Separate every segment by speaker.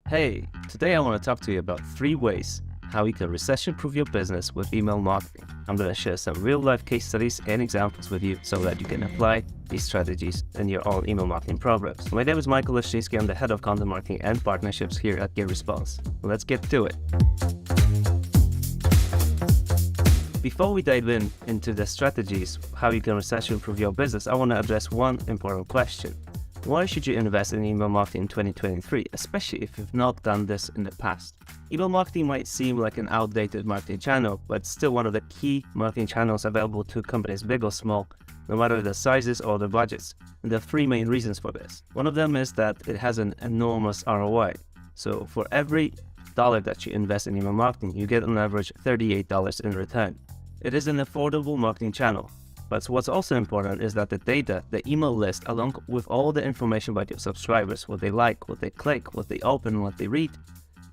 Speaker 1: Hey, today I want to talk to you about 3 ways how you can recession-proof your business with email marketing. I'm going to share some real-life case studies and examples with you so that you can apply these strategies in your own email marketing programs. My name is Michael Leszczyński. I'm the head of content marketing and partnerships here at GetResponse. Let's get to it. Before we dive into the strategies, how you can recession-proof your business, I want to address one important question. Why should you invest in email marketing in 2023, especially if you've not done this in the past? Email marketing might seem like an outdated marketing channel, but it's still one of the key marketing channels available to companies big or small, no matter the sizes or the budgets. And there are 3 main reasons for this. One of them is that it has an enormous ROI. So for every dollar that you invest in email marketing, you get on average $38 in return. It is an affordable marketing channel. But what's also important is that the data, the email list, along with all the information about your subscribers, what they like, what they click, what they open, what they read,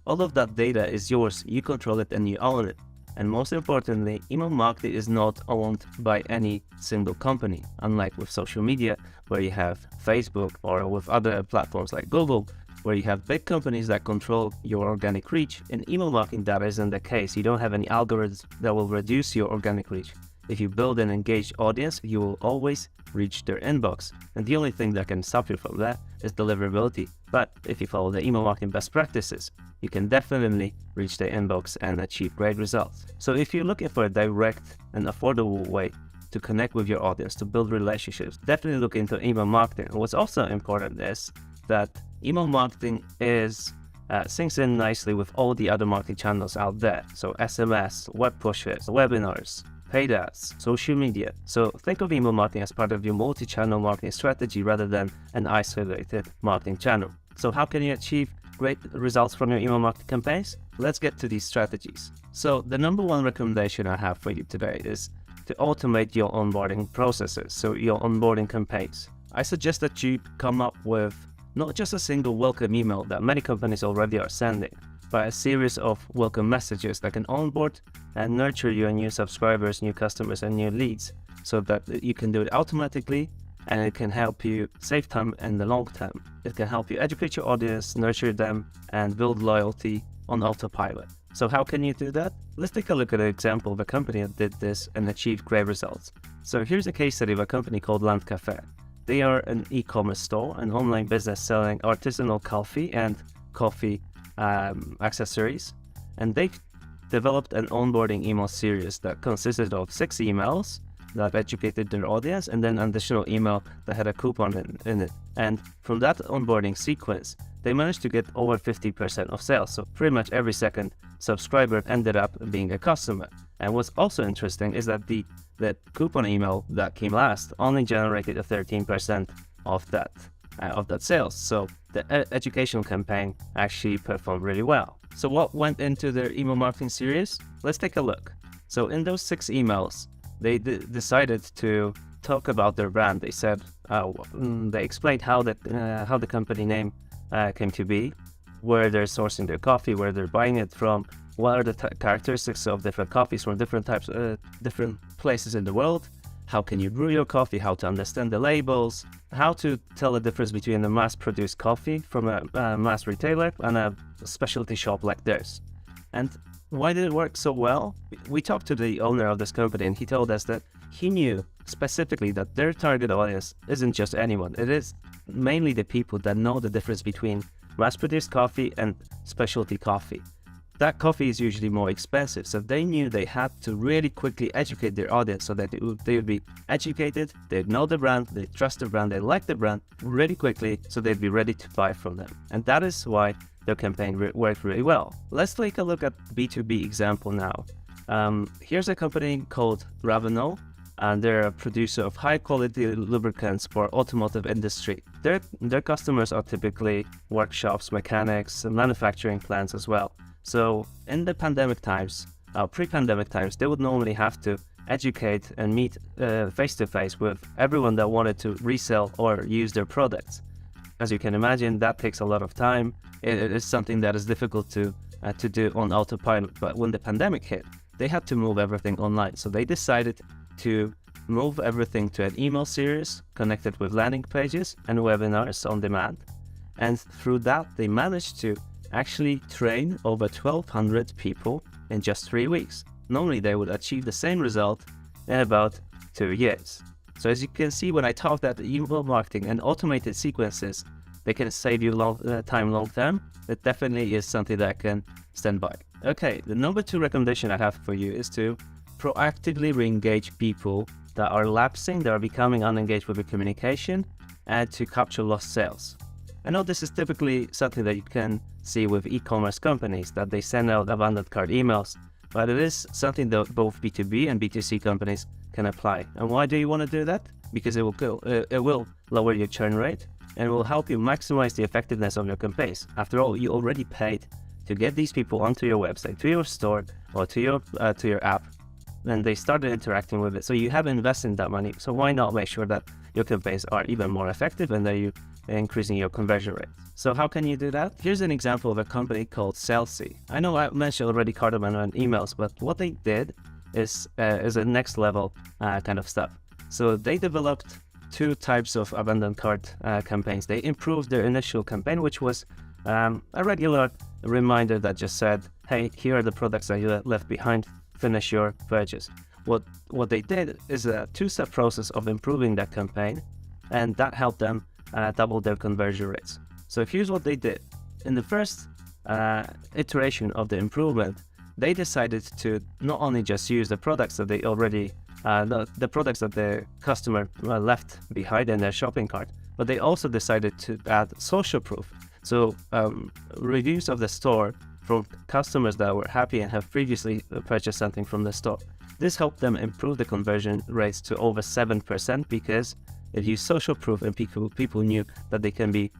Speaker 1: all of that data is yours. You control it and you own it. And most importantly, email marketing is not owned by any single company, unlike with social media, where you have Facebook, or with other platforms like Google, where you have big companies that control your organic reach. In email marketing, that isn't the case. You don't have any algorithms that will reduce your organic reach. If you build an engaged audience, you will always reach their inbox. And the only thing that can stop you from that is deliverability. But if you follow the email marketing best practices, you can definitely reach their inbox and achieve great results. So if you're looking for a direct and affordable way to connect with your audience, to build relationships, definitely look into email marketing. And what's also important is that email marketing syncs in nicely with all the other marketing channels out there. So SMS, web pushes, webinars, paid ads, social media. So think of email marketing as part of your multi-channel marketing strategy rather than an isolated marketing channel. So how can you achieve great results from your email marketing campaigns? Let's get to these strategies. So the number 1 recommendation I have for you today is to automate your onboarding processes, so your onboarding campaigns. I suggest that you come up with not just a single welcome email that many companies already are sending, but a series of welcome messages that can onboard and nurture your new subscribers, new customers, and new leads, so that you can do it automatically, and it can help you save time in the long term. It can help you educate your audience, nurture them, and build loyalty on autopilot. So how can you do that? Let's take a look at an example of a company that did this and achieved great results. So here's a case study of a company called Land Cafe. They are an e-commerce store, an online business selling artisanal coffee and coffee accessories, and they developed an onboarding email series that consisted of 6 emails that educated their audience, and then an additional email that had a coupon in it. And from that onboarding sequence, they managed to get over 50% of sales. So pretty much every second subscriber ended up being a customer. And what's also interesting is that the coupon email that came last only generated a 13% of that sales. So the educational campaign actually performed really well. So what went into their email marketing series? Let's take a look. So in those 6 emails, they decided to talk about their brand. They said, they explained how the company name came to be, where they're sourcing their coffee, where they're buying it from, what are the characteristics of different coffees from different types, different places in the world, how can you brew your coffee, how to understand the labels, how to tell the difference between a mass-produced coffee from a mass retailer and a specialty shop like theirs. And why did it work so well? We talked to the owner of this company, and he told us that he knew specifically that their target audience isn't just anyone. It is mainly the people that know the difference between mass-produced coffee and specialty coffee. That coffee is usually more expensive, so they knew they had to really quickly educate their audience so that they would be educated, they'd know the brand, they trust the brand, they like the brand really quickly, so they'd be ready to buy from them. And that is why their campaign worked really well. Let's take a look at B2B example now. Here's a company called Raveno, and they're a producer of high-quality lubricants for automotive industry. Their customers are typically workshops, mechanics, and manufacturing plants as well. So in the pandemic times, pre-pandemic times, they would normally have to educate and meet face-to-face with everyone that wanted to resell or use their products. As you can imagine, that takes a lot of time. It is something that is difficult to do on autopilot. But when the pandemic hit, they had to move everything online. So they decided to move everything to an email series connected with landing pages and webinars on demand. And through that, they managed to actually train over 1,200 people in just 3 weeks. Normally, they would achieve the same result in about 2 years. So as you can see, when I talk that email marketing and automated sequences, they can save you time long term, that definitely is something that I can stand by. Okay, the number 2 recommendation I have for you is to proactively re-engage people that are lapsing, that are becoming unengaged with your communication, and to capture lost sales. I know this is typically something that you can see with e-commerce companies, that they send out abandoned cart emails, but it is something that both B2B and B2C companies can apply. And why do you want to do that? Because it will lower your churn rate and will help you maximize the effectiveness of your campaigns. After all, you already paid to get these people onto your website, to your store, or to your app, and they started interacting with it. So you have invested that money. So why not make sure that your campaigns are even more effective and that you're increasing your conversion rate? So how can you do that? Here's an example of a company called Salesy. I know I mentioned already cardamom and emails, but what they did is a next level kind of stuff. So they developed 2 types of abandoned cart campaigns. They improved their initial campaign, which was a regular reminder that just said, hey, here are the products that you left behind, finish your purchase. What they did is a 2-step process of improving that campaign, and that helped them double their conversion rates. So here's what they did. In the first iteration of the improvement, they decided to not only just use the products that they already the products that the customer left behind in their shopping cart, but they also decided to add social proof. So reviews of the store from customers that were happy and have previously purchased something from the store. This helped them improve the conversion rates to over 7% because it used social proof, and people knew that they can be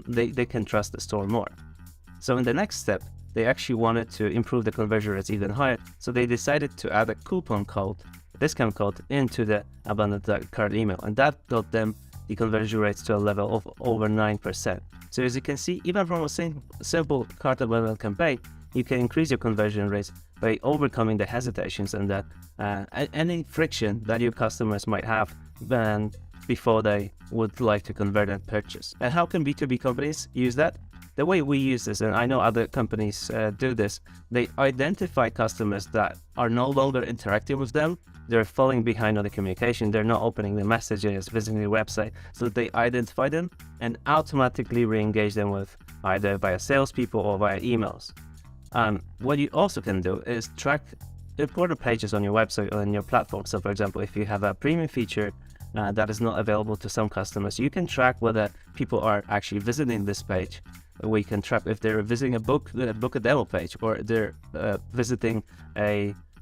Speaker 1: they can trust the store more. So in the next step, they actually wanted to improve the conversion rates even higher. So they decided to add a coupon code, discount code, into the abandoned cart email, and that got them the conversion rates to a level of over 9%. So as you can see, even from a simple cart abandonment campaign, you can increase your conversion rates by overcoming the hesitations and that any friction that your customers might have before they would like to convert and purchase. And how can B2B companies use that? The way we use this, and I know other companies do this, they identify customers that are no longer interacting with them. They're falling behind on the communication. They're not opening the messages, visiting the website. So they identify them and automatically re-engage them with either via salespeople or via emails. What you also can do is track important pages on your website or on your platform. So for example, if you have a premium feature that is not available to some customers, you can track whether people are actually visiting this page. We can track if they're visiting a book a demo page, or they're visiting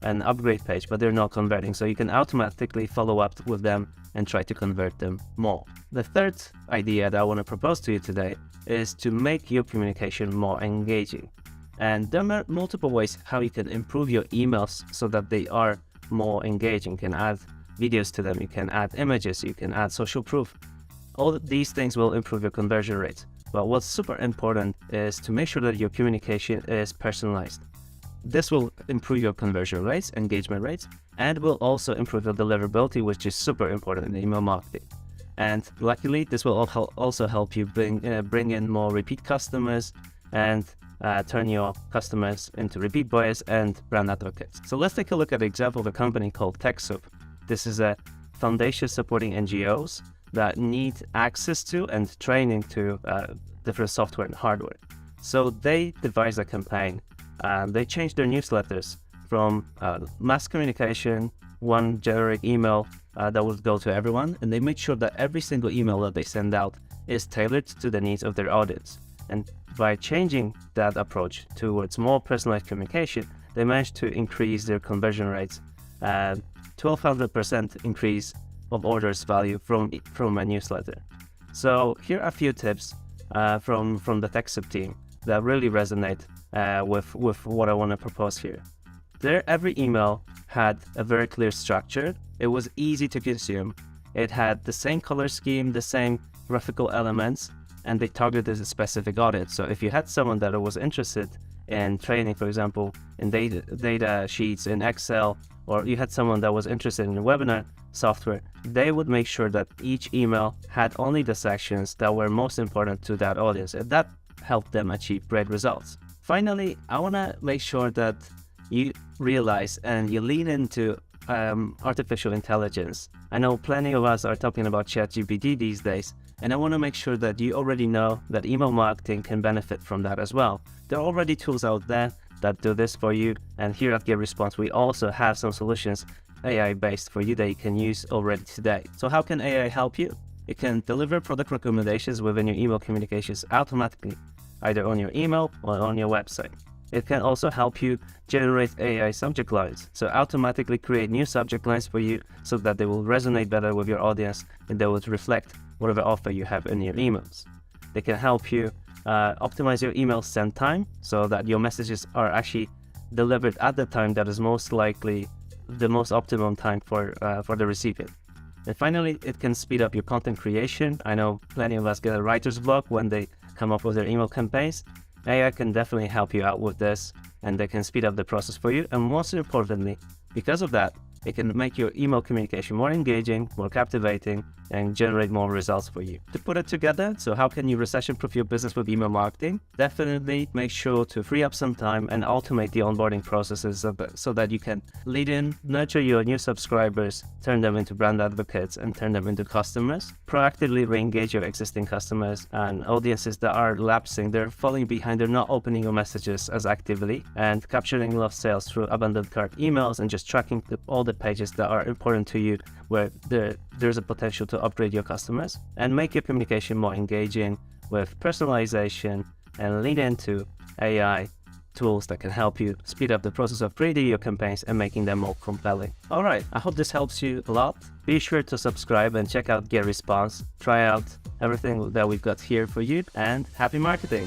Speaker 1: an upgrade page, but they're not converting. So you can automatically follow up with them and try to convert them more. The third idea that I want to propose to you today is to make your communication more engaging. And there are multiple ways how you can improve your emails so that they are more engaging. You can add videos to them, you can add images, you can add social proof. All of these things will improve your conversion rates. But what's super important is to make sure that your communication is personalized. This will improve your conversion rates, engagement rates, and will also improve your deliverability, which is super important in email marketing. And luckily, this will also help you bring in more repeat customers and turn your customers into repeat buyers and brand advocates. So let's take a look at an example of a company called TechSoup. This is a foundation supporting NGOs that need access to and training to different software and hardware. So they devised a campaign. They changed their newsletters from mass communication, one generic email that would go to everyone, and they made sure that every single email that they send out is tailored to the needs of their audience. And by changing that approach towards more personalized communication, they managed to increase their conversion rates, 1,200% increase of orders value from a newsletter. So here are a few tips from the TechSoup team that really resonate with what I want to propose here. Every email had a very clear structure. It was easy to consume. It had the same color scheme, the same graphical elements, and they targeted a specific audience. So if you had someone that was interested in training, for example, in data sheets in Excel, or you had someone that was interested in webinar software, they would make sure that each email had only the sections that were most important to that audience. And that help them achieve great results. Finally, I want to make sure that you realize and you lean into artificial intelligence. I know plenty of us are talking about ChatGPT these days, and I want to make sure that you already know that email marketing can benefit from that as well. There are already tools out there that do this for you, and here at GetResponse we also have some solutions AI-based for you that you can use already today. So how can AI help you? It can deliver product recommendations within your email communications automatically, either on your email or on your website. It can also help you generate AI subject lines, so automatically create new subject lines for you so that they will resonate better with your audience and they will reflect whatever offer you have in your emails. They can help you optimize your email send time so that your messages are actually delivered at the time that is most likely the most optimum time for the recipient. And finally, it can speed up your content creation. I know plenty of us get a writer's block when they come up with their email campaigns. AI can definitely help you out with this, and they can speed up the process for you. And most importantly, because of that, it can make your email communication more engaging, more captivating, and generate more results for you. To put it together, so how can you recession-proof your business with email marketing? Definitely make sure to free up some time and automate the onboarding processes so that you can lead in, nurture your new subscribers, turn them into brand advocates, and turn them into customers. Proactively re-engage your existing customers and audiences that are lapsing, they're falling behind, they're not opening your messages as actively, and capturing lost sales through abandoned cart emails and just tracking all the pages that are important to you where there's a potential to upgrade your customers, and make your communication more engaging with personalization and lean into AI tools that can help you speed up the process of creating your campaigns and making them more compelling. All right, I hope this helps you a lot. Be sure to subscribe and check out GetResponse. Try out everything that we've got here for you, and happy marketing.